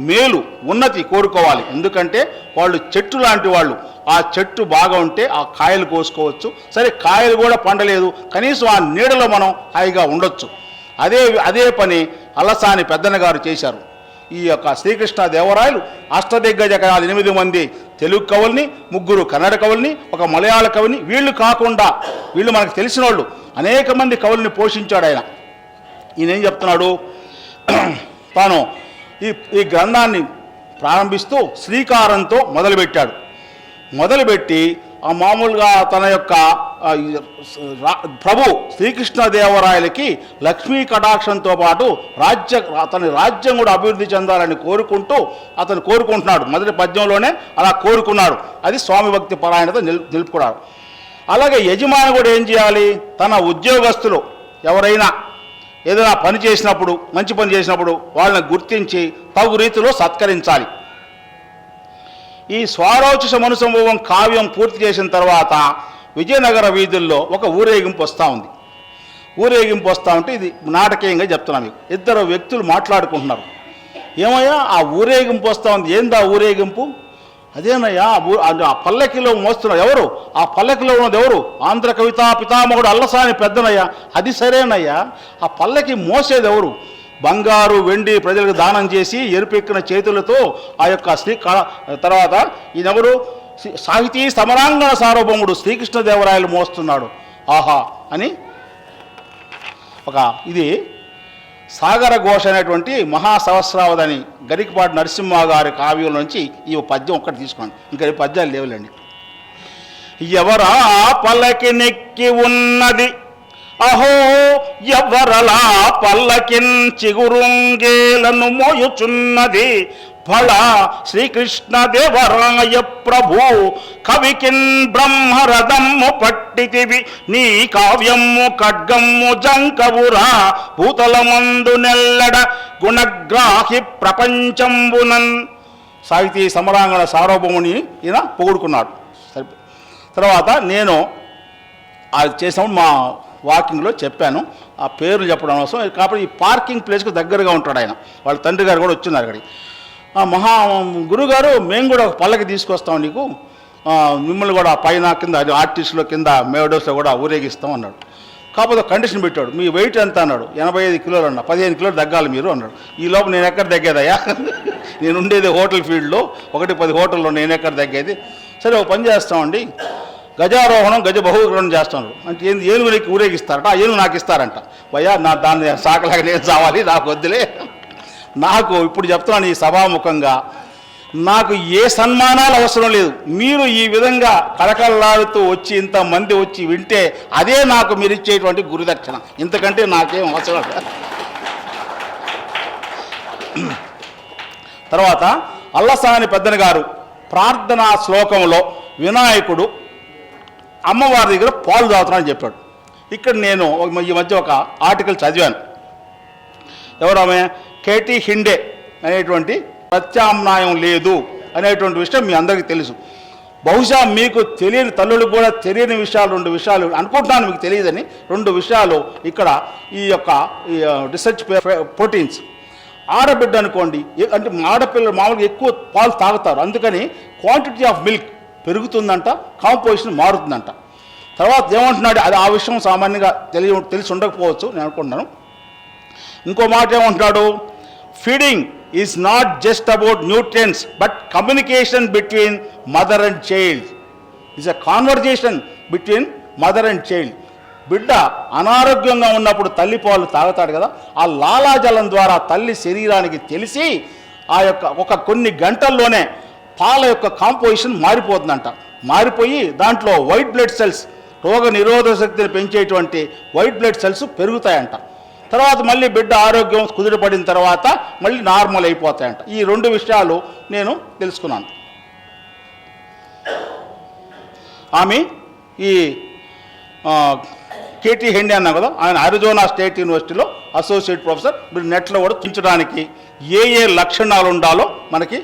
మేలు ఉన్నతి కోరుకోవాలి. ఎందుకంటే వాళ్ళు చెట్టు లాంటి వాళ్ళు. ఆ చెట్టు బాగా ఉంటే ఆ కాయలు కోసుకోవచ్చు. సరే కాయలు కూడా పండలేదు, కనీసం ఆ నీడలో మనం హాయిగా ఉండొచ్చు. అదే పని అల్లసాని పెద్దన్న గారు చేశారు. ఈ యొక్క శ్రీకృష్ణ దేవరాయలు అష్టదిగ్గజ కవులు 8 మంది తెలుగు కవుల్ని, 3 కన్నడ కవుల్ని, 1 మలయాళ కవిని, వీళ్ళు మనకు తెలిసిన వాళ్ళు అనేక మంది కవుల్ని పోషించాడు ఆయన. ఈయన ఏం చెప్తున్నాడు, తాను ఈ గ్రంథాన్ని ప్రారంభిస్తూ శ్రీకారంతో మొదలుపెట్టి మామూలుగా తన యొక్క ప్రభు శ్రీకృష్ణదేవరాయలకి లక్ష్మీ కటాక్షంతో పాటు అతని రాజ్యం కూడా అభివృద్ధి చెందాలని అతను కోరుకుంటున్నాడు. మొదటి పద్యంలోనే అలా కోరుకున్నాడు. అది స్వామి భక్తి పరాయణత నిలుపుకున్నాడు. అలాగే యజమాని కూడా ఏం చేయాలి, తన ఉద్యోగస్తులు ఎవరైనా ఏదైనా పని చేసినప్పుడు, మంచి పని చేసినప్పుడు వాళ్ళని గుర్తించి తగు రీతిలో సత్కరించాలి. ఈ స్వారోచిష మను సంభవం కావ్యం పూర్తి చేసిన తర్వాత విజయనగర వీధుల్లో ఒక ఊరేగింపు వస్తూ ఉంటే ఇది నాటకీయంగా చెప్తున్నాను మీకు. 2 వ్యక్తులు మాట్లాడుకుంటున్నారు. ఏమయ్యా ఆ ఊరేగింపు వస్తూ ఉంది, ఏందా ఊరేగింపు? అదేనయ్యా ఆ పల్లకిలో మోస్తున్నారు. ఎవరు ఆ పల్లకిలో ఉన్నది? ఎవరు? ఆంధ్ర కవితా పితామహుడు అల్లసాని పెద్దనయ్యా. అది సరేనయ్యా, ఆ పల్లకి మోసేది ఎవరు? బంగారు వెండి ప్రజలకు దానం చేసి ఎరుపెక్కిన చేతులతో ఆ యొక్క తర్వాత ఈయనెవరు? సాహితీ సమరాంగణ సార్వభౌముడు శ్రీకృష్ణదేవరాయలు మోస్తున్నాడు. ఆహా అని ఇది సాగర ఘోష అనేటువంటి మహాసహస్రావధాని గరికపాటి నరసింహ గారి కావ్యం నుంచి ఈ పద్యం ఒక్కటి తీసుకోండి, ఇంకా పద్యాలు లేవులేండి. ఎవరా పల్లకి నెక్కి ఉన్నది, అహో ఎవరలా పల్లకిన్ చిగురుంగేలను మోయుచున్నది, ఫళ శ్రీకృష్ణదేవరాయ ప్రభు కవికిన్ బ్రహ్మరథమ్ము పట్టితివి, నీ కావ్యమ్ము ఖడ్గమ్ము జంకవురా, భూతలమందు నెల్లడ గుణగ్రాహి ప్రపంచంబునన్. సాహితీ సమరాంగణ సార్వభౌముని ఈయన పొగుడుకున్నాడు. తర్వాత నేను అది చేసినప్పుడు మా వాకింగ్లో చెప్పాను, ఆ పేర్లు చెప్పడం అవసరం కాబట్టి ఈ పార్కింగ్ ప్లేస్కి దగ్గరగా ఉంటాడు ఆయన. వాళ్ళ తండ్రి గారు కూడా వచ్చిన్నారు అక్కడికి. గురుగారు మేము కూడా ఒక పల్లకి తీసుకొస్తాం నీకు, మిమ్మల్ని కూడా పైన కింద ఆర్టిస్టులో కింద మేడోస్లో కూడా ఊరేగిస్తాం అన్నాడు. కాకపోతే కండిషన్ పెట్టాడు, మీ వెయిట్ ఎంత అన్నాడు. 85 కిలోలు అన్నా. 15 కిలోలు తగ్గాలి మీరు అన్నాడు. ఈ లోపు నేను ఎక్కడ తగ్గేదయ్యా, నేను ఉండేది హోటల్ ఫీల్డ్లో, 1-10 హోటల్లో నేను ఎక్కడ తగ్గేది. సరే ఒక పని చేస్తామండి, గజారోహణం గజ బహుగ్రహణం చేస్తున్నాడు. అంటే ఏంది, ఏనుగునికి ఊరేగిస్తారట, ఆ ఏనుగు నాకు ఇస్తారంట. భయ్యా దాన్ని సాకలాగా నేను చావాలి, నాకు వద్దులే. నాకు ఇప్పుడు చెప్తున్నాను ఈ సభాముఖంగా, నాకు ఏ సన్మానాలు అవసరం లేదు. మీరు ఈ విధంగా కళకళలాడుతూ వచ్చి ఇంతమంది వచ్చి వింటే అదే నాకు మీరు ఇచ్చేటువంటి గురుదక్షిణ. ఇంతకంటే నాకేం అవసరం లేదు. తర్వాత అల్లసాని పెద్దన గారు ప్రార్థనా శ్లోకంలో వినాయకుడు అమ్మవారి దగ్గర పాలు తాగుతున్నాడని చెప్పాడు. ఇక్కడ నేను ఈ మధ్య ఒక ఆర్టికల్ చదివాను. ఎవరామె? కేటీ హిండే అనేటువంటి ప్రత్యామ్నాయం లేదు అనేటువంటి విషయం మీ అందరికీ తెలుసు. బహుశా మీకు తెలియని, తల్లులకు కూడా తెలియని విషయాలు, 2 విషయాలు అనుకుంటున్నాను మీకు తెలియదని. 2 విషయాలు ఇక్కడ ఈ యొక్క రీసెర్చ్ ప్రోటీన్స్. ఆడబిడ్డ అనుకోండి, అంటే ఆడపిల్లలు మామూలుగా ఎక్కువ పాలు తాగుతారు, అందుకని క్వాంటిటీ ఆఫ్ మిల్క్ పెరుగుతుందంట, కాంపోజిషన్ మారుతుందంట. తర్వాత ఏమంటున్నాడు, అది ఆ విషయం సామాన్యంగా తెలిసి ఉండకపోవచ్చు, నేను అనుకుంటున్నాను. ఇంకో మాట ఏమంటున్నాడు, feeding is not just about nutrients but communication between mother and child. It's a conversation between mother and child. బిడ్డ అనారోగ్యంగా ఉన్నప్పుడు తల్లి పాలు తాగుతాడు కదా, ఆ లాలాజలం ద్వారా తల్లి శరీరానికి తెలిసి ఆ యొక్క కొన్ని గంటల్లోనే పాల యొక్క కాంపోజిషన్ మారిపోతుందంట. మారిపోయి దాంట్లో వైట్ బ్లడ్ సెల్స్, రోగ నిరోధక శక్తిని పెంచేటువంటి వైట్ బ్లడ్ సెల్స్ పెరుగుతాయంట. తర్వాత మళ్ళీ బిడ్డ ఆరోగ్యం కుదిరిపడిన తర్వాత మళ్ళీ నార్మల్ అయిపోతాయంట. ఈ 2 విషయాలు నేను తెలుసుకున్నాను. ఆమె ఈ కేటీ హెండే అన్నా కదా, ఆయన అరిజోనా స్టేట్ యూనివర్సిటీలో అసోసియేట్ ప్రొఫెసర్. మీరు నెట్లో కూడా చూపించడానికి ఏ లక్షణాలు ఉండాలో మనకి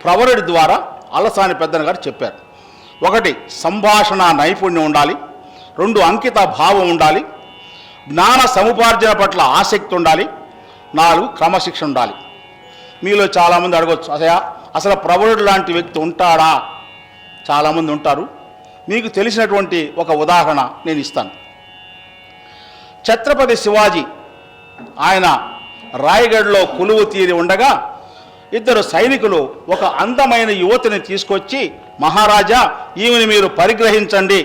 ప్రవరుడి ద్వారా అల్లసాని పెద్దన గారు చెప్పారు. 1 సంభాషణ నైపుణ్యం ఉండాలి, 2 అంకిత భావం ఉండాలి, జ్ఞాన సముపార్జన పట్ల ఆసక్తి ఉండాలి, 4 క్రమశిక్షణ ఉండాలి. మీలో చాలామంది అడగవచ్చు, అసలు ప్రవరుడు లాంటి వ్యక్తి ఉంటాడా? చాలామంది ఉంటారు. మీకు తెలిసినటువంటి ఒక ఉదాహరణ నేను ఇస్తాను. ఛత్రపతి శివాజీ ఆయన రాయగఢ్లో కొలువు తీరి ఉండగా 2 సైనికులు ఒక అందమైన యువతిని తీసుకొచ్చి, మహారాజా ఈమెను మీరు పరిగ్రహించండి,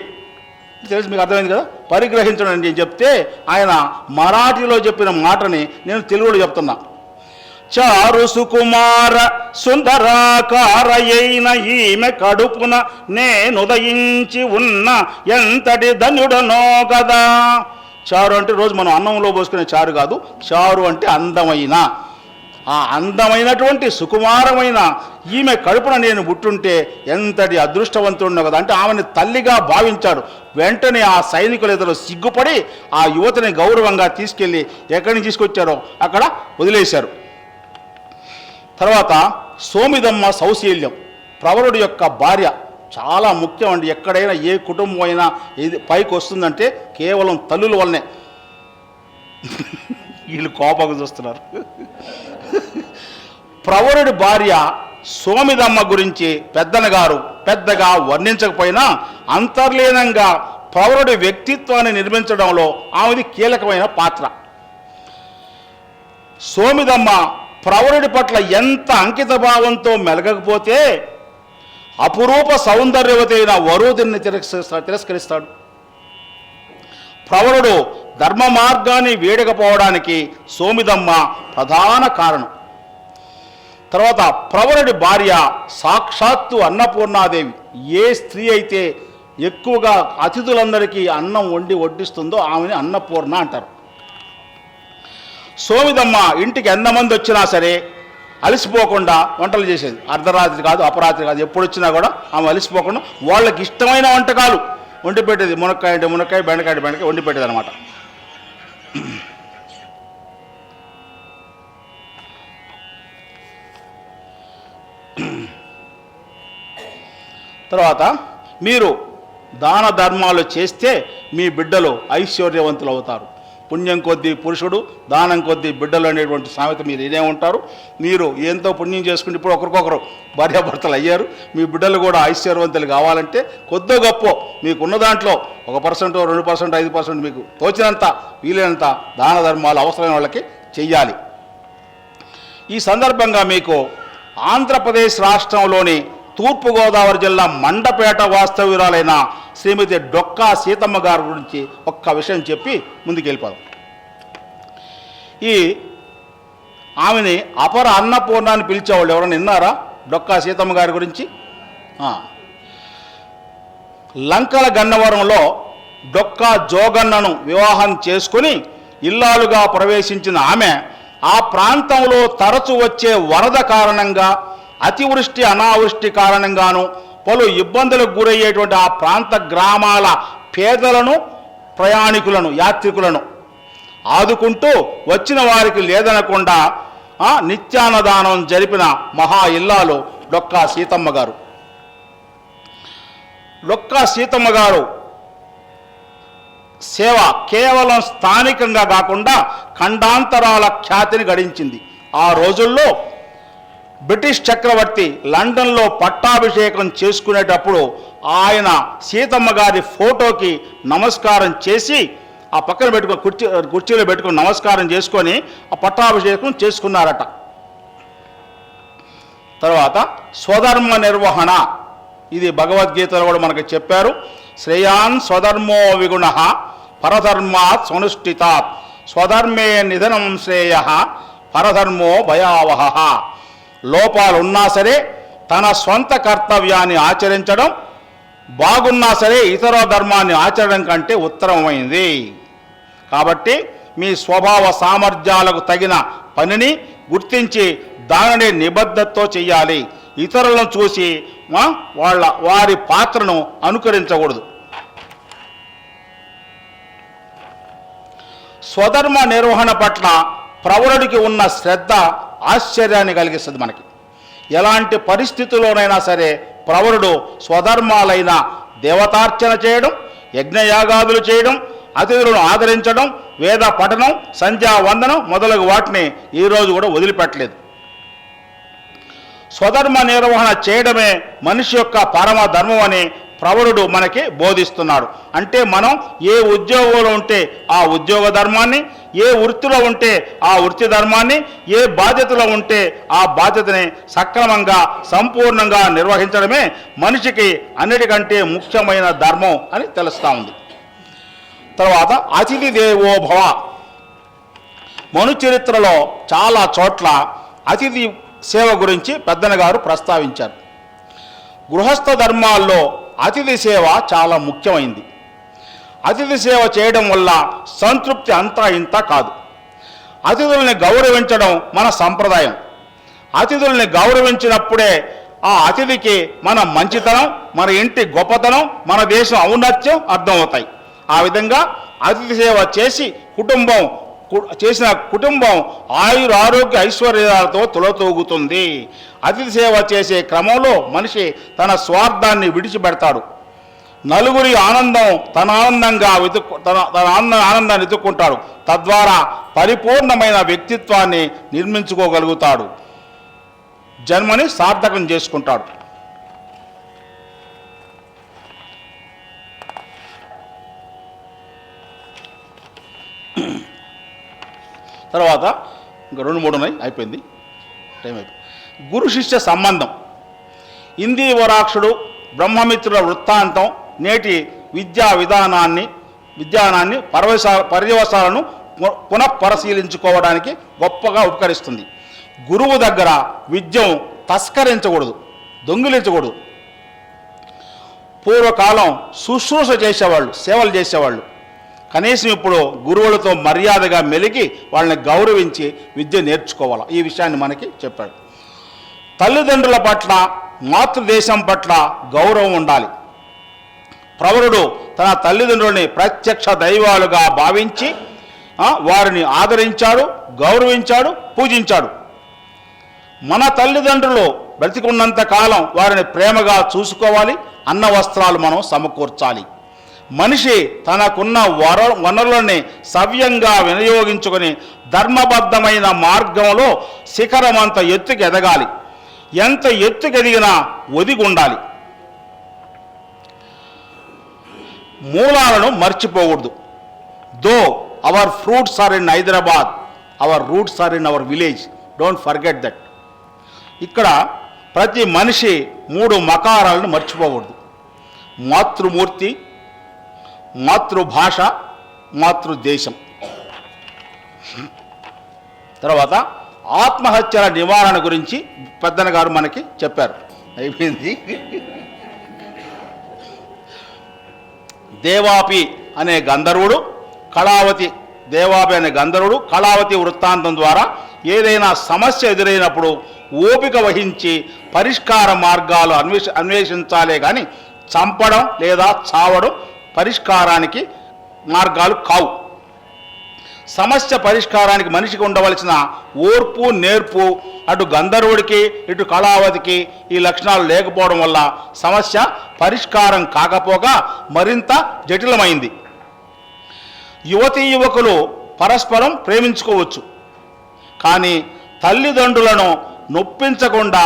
తెలిసి మీకు అర్థమైంది కదా, పరిగ్రహించండి అని చెప్తే ఆయన మరాఠీలో చెప్పిన మాటని నేను తెలుగులో చెప్తున్నా. చారు సుకుమార సుందరాకారయైన ఈమె కడుపున నేనుదయించి ఉన్న ఎంతటి ధన్యుడనో కదా. చారు అంటే రోజు మనం అన్నంలో పోసుకునే చారు కాదు, చారు అంటే అందమైన, ఆ అందమైనటువంటి సుకుమారమైన ఈమె కడుపున నేను పుట్టుంటే ఎంతటి అదృష్టవంతుడున్నో కదా. అంటే ఆమెను తల్లిగా భావించాడు. వెంటనే ఆ సైనికులు ఎదురు సిగ్గుపడి ఆ యువతిని గౌరవంగా తీసుకెళ్ళి ఎక్కడి నుంచి తీసుకొచ్చారో అక్కడ వదిలేశారు. తర్వాత సోమిదమ్మ సౌశీల్యం, ప్రవరుడి యొక్క భార్య, చాలా ముఖ్యం అండి. ఎక్కడైనా ఏ కుటుంబం అయినా ఇది పైకి వస్తుందంటే కేవలం తల్లుల వల్లనే. వీళ్ళు కోపంగా చూస్తున్నారు. ప్రవరుడి భార్య సోమిదమ్మ గురించి పెద్దన గారు పెద్దగా వర్ణించకపోయినా అంతర్లీనంగా ప్రవరుడి వ్యక్తిత్వాన్ని నిర్మించడంలో ఆమెది కీలకమైన పాత్ర. సోమిదమ్మ ప్రవరుడి పట్ల ఎంత అంకిత భావంతో మెలగకపోతే అపురూప సౌందర్యవతి అయిన వరుదిని తిరస్కరిస్తాడు. ప్రవరుడు ధర్మ మార్గాన్ని వేడకపోవడానికి సోమిదమ్మ ప్రధాన కారణం. తర్వాత ప్రవరుడి భార్య సాక్షాత్తు అన్నపూర్ణాదేవి. ఏ స్త్రీ అయితే ఎక్కువగా అతిథులందరికీ అన్నం వడ్డిస్తుందో ఆమెని అన్నపూర్ణ అంటారు. సోమిదమ్మ ఇంటికి ఎంతమంది వచ్చినా సరే అలసిపోకుండా వంటలు చేసేది. అర్ధరాత్రి కాదు, అపరాత్రి కాదు, ఎప్పుడు వచ్చినా కూడా ఆమె అలసిపోకుండా వాళ్ళకి ఇష్టమైన వంటకాలు వండి పెట్టేది. మునక్కాయ అంటే మునక్కాయ, బెండకాయ అంటే బెండకాయ వండి పెట్టేది అనమాట. తర్వాత మీరు దాన ధర్మాలు చేస్తే మీ బిడ్డలు ఐశ్వర్యవంతులు అవుతారు. పుణ్యం కొద్దీ పురుషుడు, దానం కొద్దీ బిడ్డలు అనేటువంటి సామెత మీరు ఇదే ఉంటారు. మీరు ఎంతో పుణ్యం చేసుకుంటే ఇప్పుడు ఒకరికొకరు భార్యాభర్తలు అయ్యారు. మీ బిడ్డలు కూడా ఐశ్వర్యవంతులు కావాలంటే కొద్దో గొప్ప మీకున్న దాంట్లో 1%, 2%, 5% మీకు తోచినంత వీలైనంత దాన ధర్మాలు అవసరమైన వాళ్ళకి చెయ్యాలి. ఈ సందర్భంగా మీకు ఆంధ్రప్రదేశ్ రాష్ట్రంలోని తూర్పుగోదావరి జిల్లా మండపేట వాస్తవ్యురాలైన శ్రీమతి డొక్కా సీతమ్మ గారి గురించి ఒక్క విషయం చెప్పి ముందుకు వెళ్ళిపోదాం. ఈ ఆమెని అపర అన్నపూర్ణ అని పిలిచేవాళ్ళు ఎవరైనా విన్నారా డొక్కా సీతమ్మ గారి గురించి? లంకల గన్నవరంలో డొక్కా జోగన్నను వివాహం చేసుకుని ఇల్లాలుగా ప్రవేశించిన ఆమె ఆ ప్రాంతంలో తరచు వచ్చే వరద కారణంగా, అతివృష్టి అనావృష్టి కారణంగాను పలు ఇబ్బందులకు గురయ్యేటువంటి ఆ ప్రాంత గ్రామాల పేదలను, ప్రయాణికులను, యాత్రికులను ఆదుకుంటూ వచ్చిన వారికి లేదనకుండా నిత్యాన్నదానం జరిపిన మహా ఇల్లాలు డొక్కా సీతమ్మ గారు. డొక్కా సీతమ్మ గారు సేవ కేవలం స్థానికంగా కాకుండా ఖండాంతరాల ఖ్యాతిని గడించింది. ఆ రోజుల్లో బ్రిటిష్ చక్రవర్తి లండన్లో పట్టాభిషేకం చేసుకునేటప్పుడు ఆయన సీతమ్మ గారి ఫోటోకి నమస్కారం చేసి ఆ పక్కన పెట్టుకుని కుర్చీలో పెట్టుకుని నమస్కారం చేసుకొని ఆ పట్టాభిషేకం చేసుకున్నారట. తర్వాత స్వధర్మ నిర్వహణ, ఇది భగవద్గీతలో కూడా మనకు చెప్పారు. శ్రేయాన్ స్వధర్మో విగుణ పరధర్మాత్ స్వనుష్ఠితాత్ స్వధర్మే నిధనం శ్రేయ పరధర్మో భయావహ. లోపాలున్నా సరే తన స్వంత కర్తవ్యాన్ని ఆచరించడం, బాగున్నా సరే ఇతర ధర్మాన్ని ఆచరణం కంటే ఉత్తమమైంది. కాబట్టి మీ స్వభావ సామర్థ్యాలకు తగిన పనిని గుర్తించి దానిని నిబద్ధతతో చేయాలి. ఇతరులను చూసి వారి పాత్రను అనుకరించకూడదు. స్వధర్మ నిర్వహణ పట్ల ప్రవరుడికి ఉన్న శ్రద్ధ ఆశ్చర్యాన్ని కలిగిస్తుంది మనకి. ఎలాంటి పరిస్థితుల్లోనైనా సరే ప్రవరుడు స్వధర్మాలైన దేవతార్చన చేయడం, యజ్ఞయాగాదులు చేయడం, అతిథులను ఆదరించడం, వేద పఠనం, సంధ్యావందనం మొదలగు వాటిని ఈరోజు కూడా వదిలిపెట్టలేదు. స్వధర్మ నిర్వహణ చేయడమే మనిషి యొక్క పరమ ధర్మం అని ప్రవరుడు మనకి బోధిస్తున్నాడు. అంటే మనం ఏ ఉద్యోగంలో ఉంటే ఆ ఉద్యోగ ధర్మాన్ని, ఏ వృత్తిలో ఉంటే ఆ వృత్తి ధర్మాన్ని, ఏ బాధ్యతలో ఉంటే ఆ బాధ్యతని సక్రమంగా సంపూర్ణంగా నిర్వహించడమే మనిషికి అన్నిటికంటే ముఖ్యమైన ధర్మం అని తెలుస్తూ ఉంది. తర్వాత అతిథి దేవో భవ. మను చరిత్రలో చాలా చోట్ల అతిథి సేవ గురించి పెద్దన గారు ప్రస్తావించారు. గృహస్థ ధర్మాల్లో అతిథి సేవ చాలా ముఖ్యమైంది. అతిథి సేవ చేయడం వల్ల సంతృప్తి అంతా ఇంత కాదు. అతిథుల్ని గౌరవించడం మన సంప్రదాయం. అతిథుల్ని గౌరవించినప్పుడే ఆ అతిథికి మన మంచితనం, మన ఇంటి గొప్పతనం, మన దేశం ఔన్నత్యం అర్థమవుతాయి. ఆ విధంగా అతిథి సేవ చేసిన కుటుంబం ఆయురారోగ్య ఐశ్వర్యాలతో తులతూగుతుంది. అతిథి సేవ చేసే క్రమంలో మనిషి తన స్వార్థాన్ని విడిచిపెడతాడు. నలుగురి ఆనందం తన ఆనందాన్ని వెతుక్కుంటాడు. తద్వారా పరిపూర్ణమైన వ్యక్తిత్వాన్ని నిర్మించుకోగలుగుతాడు. జన్మని సార్థకం చేసుకుంటాడు. తర్వాత ఇంకా 2-3 ఉన్నాయి, అయిపోయింది టైం అయిపోయింది. గురు శిష్య సంబంధం. ఇందీవరాక్షుడు, బ్రహ్మమిత్రుల వృత్తాంతం నేటి విజ్ఞానాన్ని పర్యవసాలను పునఃపరిశీలించుకోవడానికి గొప్పగా ఉపకరిస్తుంది. గురువు దగ్గర విద్యను తస్కరించకూడదు, దొంగిలించకూడదు. పూర్వకాలం శుశ్రూష చేసేవాళ్ళు, సేవలు చేసేవాళ్ళు. కనీసం ఇప్పుడు గురువులతో మర్యాదగా మెలిగి వాళ్ళని గౌరవించి విద్య నేర్చుకోవాలి. ఈ విషయాన్ని మనకి చెప్పాడు. తల్లిదండ్రుల పట్ల, మాతృదేశం పట్ల గౌరవం ఉండాలి. ప్రవరుడు తన తల్లిదండ్రులని ప్రత్యక్ష దైవాలుగా భావించి వారిని ఆదరించాడు, గౌరవించాడు, పూజించాడు. మన తల్లిదండ్రులు బ్రతికున్నంత కాలం వారిని ప్రేమగా చూసుకోవాలి. అన్న వస్త్రాలు మనం సమకూర్చాలి. మనిషి తనకున్న వనరులని సవ్యంగా వినియోగించుకొని ధర్మబద్ధమైన మార్గంలో శిఖరమంత ఎత్తుకు ఎదగాలి. ఎంత ఎత్తుకు ఎదిగినా ఒదిగి ఉండాలి. మూలాలను మర్చిపోకూడదు. Though our fruits are in Hyderabad, our roots are in our village, don't forget that. ఇక్కడ ప్రతి మనిషి 3 మకారాలను మర్చిపోకూడదు. మాతృమూర్తి, మాతృభాష, మాతృదేశం. తర్వాత ఆత్మహత్యల నివారణ గురించి పెద్దన గారు మనకి చెప్పారు. అయిపోయింది. దేవాపి అనే గంధర్వుడు కళావతి వృత్తాంతం ద్వారా ఏదైనా సమస్య ఎదురైనప్పుడు ఓపిక వహించి పరిష్కార మార్గాలు అన్వేషించాలే కానీ చంపడం లేదా చావడం పరిష్కారానికి మార్గాలు కావు. సమస్య పరిష్కారానికి మనిషికి ఉండవలసిన ఓర్పు, నేర్పు అటు గంధర్వుడికి ఇటు కళావతికి ఈ లక్షణాలు లేకపోవడం వల్ల సమస్య పరిష్కారం కాకపోగా మరింత జటిలమైంది. యువతీ యువకులు పరస్పరం ప్రేమించుకోవచ్చు, కానీ తల్లిదండ్రులను నొప్పించకుండా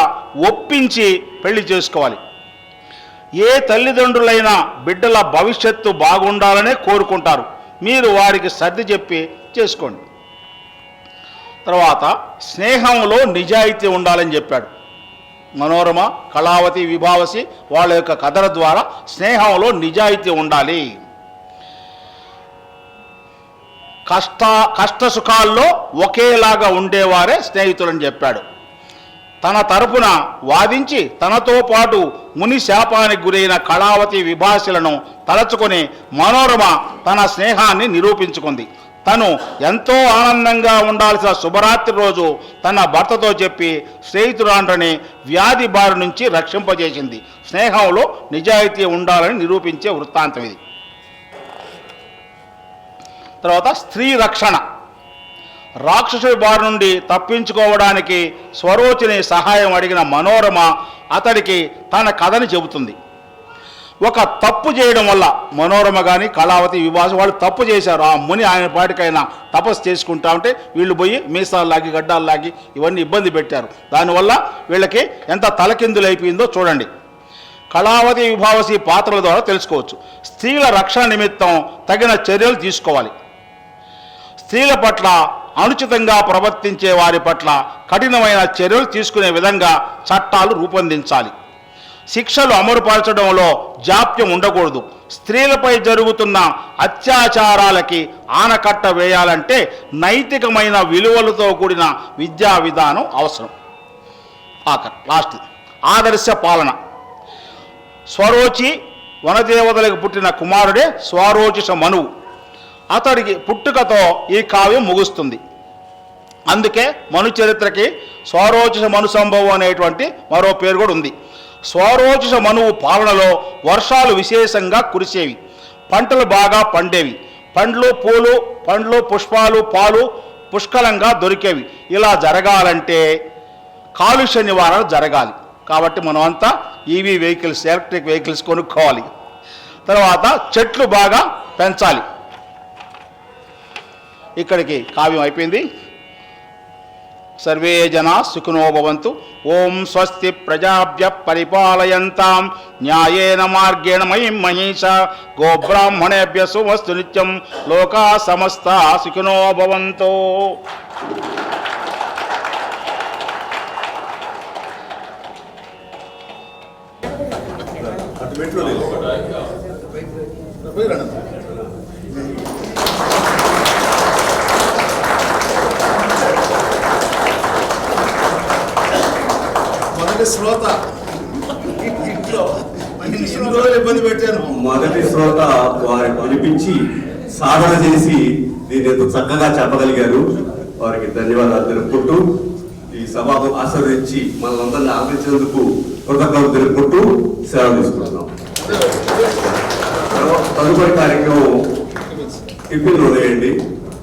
ఒప్పించి పెళ్లి చేసుకోవాలి. ఏ తల్లిదండ్రులైనా బిడ్డల భవిష్యత్తు బాగుండాలనే కోరుకుంటారు. మీరు వారికి సర్ది చెప్పి చేసుకోండి. తర్వాత స్నేహంలో నిజాయితీ ఉండాలని చెప్పాడు. మనోరమ, కళావతి, విభావసి వాళ్ళ యొక్క కథల ద్వారా స్నేహంలో నిజాయితీ ఉండాలి. కష్ట సుఖాల్లో ఒకేలాగా ఉండేవారే స్నేహితులని చెప్పాడు. తన తరపున వాదించి తనతో పాటు ముని శాపానికి గురైన కళావతి, విభాషలను తలచుకొని మనోరమ తన స్నేహాన్ని నిరూపించుకుంది. తను ఎంతో ఆనందంగా ఉండాల్సిన శుభరాత్రి రోజు తన భర్తతో చెప్పి స్నేహితురాండ్రని వ్యాధి బారి నుంచి రక్షింపజేసింది. స్నేహంలో నిజాయితీ ఉండాలని నిరూపించే వృత్తాంతం ఇది. తర్వాత స్త్రీ రక్షణ. రాక్షసుడి బారి నుండి తప్పించుకోవడానికి స్వరోచిని సహాయం అడిగిన మనోరమ అతడికి తన కథని చెబుతుంది. ఒక తప్పు చేయడం వల్ల మనోరమ కానీ కళావతి, విభాష వాళ్ళు తప్పు చేశారు. ఆ ముని ఆయన పాటికైనా తపస్సు చేసుకుంటా ఉంటే వీళ్ళు పోయి మీసాలు లాగి గడ్డాలు లాగి ఇవన్నీ ఇబ్బంది పెట్టారు. దానివల్ల వీళ్ళకి ఎంత తలకిందులు అయిపోయిందో చూడండి. కళావతి, విభావసి పాత్రల ద్వారా తెలుసుకోవచ్చు. స్త్రీల రక్షణ నిమిత్తం తగిన చర్యలు తీసుకోవాలి. స్త్రీల పట్ల అనుచితంగా ప్రవర్తించే వారి పట్ల కఠినమైన చర్యలు తీసుకునే విధంగా చట్టాలు రూపొందించాలి. శిక్షలు అమలుపరచడంలో జాప్యం ఉండకూడదు. స్త్రీలపై జరుగుతున్న అత్యాచారాలకి ఆనకట్ట వేయాలంటే నైతికమైన విలువలతో కూడిన విద్యా విధానం అవసరం. లాస్ట్ ఆదర్శ పాలన. స్వరోచి వనదేవతలకు పుట్టిన కుమారుడే స్వరోచిష మనువు. అతడికి పుట్టుకతో ఈ కావ్యం ముగుస్తుంది. అందుకే మను చరిత్రకి స్వరోచిష మను సంభవం అనేటువంటి మరో పేరు కూడా ఉంది. స్వరోచిష మనువు పాలనలో వర్షాలు విశేషంగా కురిసేవి, పంటలు బాగా పండేవి, పండ్లు, పుష్పాలు, పాలు పుష్కలంగా దొరికేవి. ఇలా జరగాలంటే కాలుష్య నివారణ జరగాలి. కాబట్టి మనమంతా ఈవీ వెహికల్స్, ఎలక్ట్రిక్ వెహికల్స్ కొనుక్కోవాలి. తర్వాత చెట్లు బాగా పెంచాలి. ఇక్కడికి కావ్యం అయిపోయింది. సర్వే జనా సుఖినో భవంతు. ఓం స్వస్తి ప్రజాభ్య పరిపాలయంతాం న్యాయేన మార్గేణ మహిం మహిషా గోబ్రాహ్మణేభ్య శుభమస్తు నిత్యం. లోకా సమస్తా సుఖినో భవంతు. శ్రోత ఇబ్బంది పెట్టాను. మొదటి శ్రోత వారి అనిపించి సాధన చేసి దీన్ని ఎంతో చక్కగా చెప్పగలిగారు. వారికి ధన్యవాదాలు తెలుపుకుంటూ ఈ సభకు ఆశీర్వదించి మనల్ని ఆదరించినందుకు కృతజ్ఞతలు తెలుపుకుంటూ సేవ తీసుకుంటున్నాం. తదుపరి కార్యక్రమం టిఫిన్లు ఉదయండి.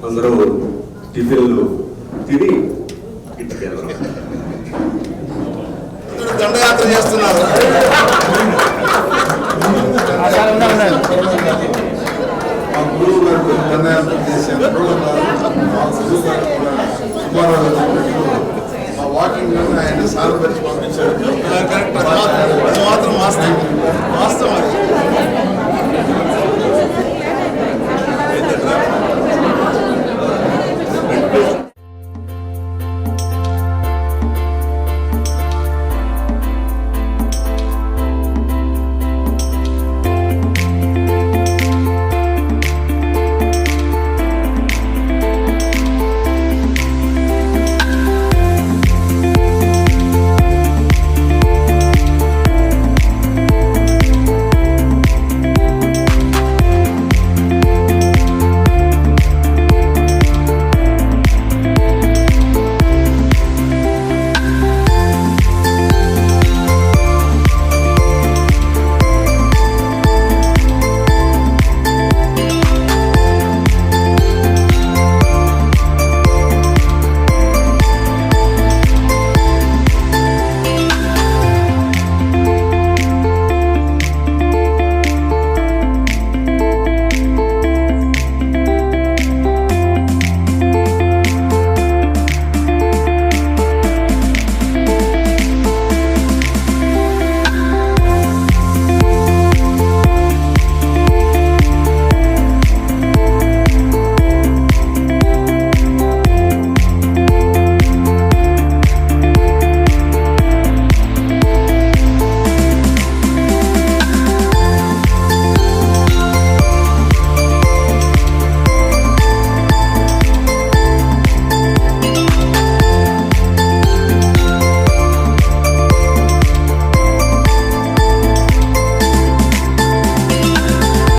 అందరూ టిఫిన్లు తిని ఇంటికి వెళ్దాం. దండయాత్ర చేస్తున్నారు. మా గురువు గారు దండయాత్ర చేశారు. మా వాకింగ్ ఆయన సార్ పరిచి పంపించాడు. మాత్రం వాస్తవం అది.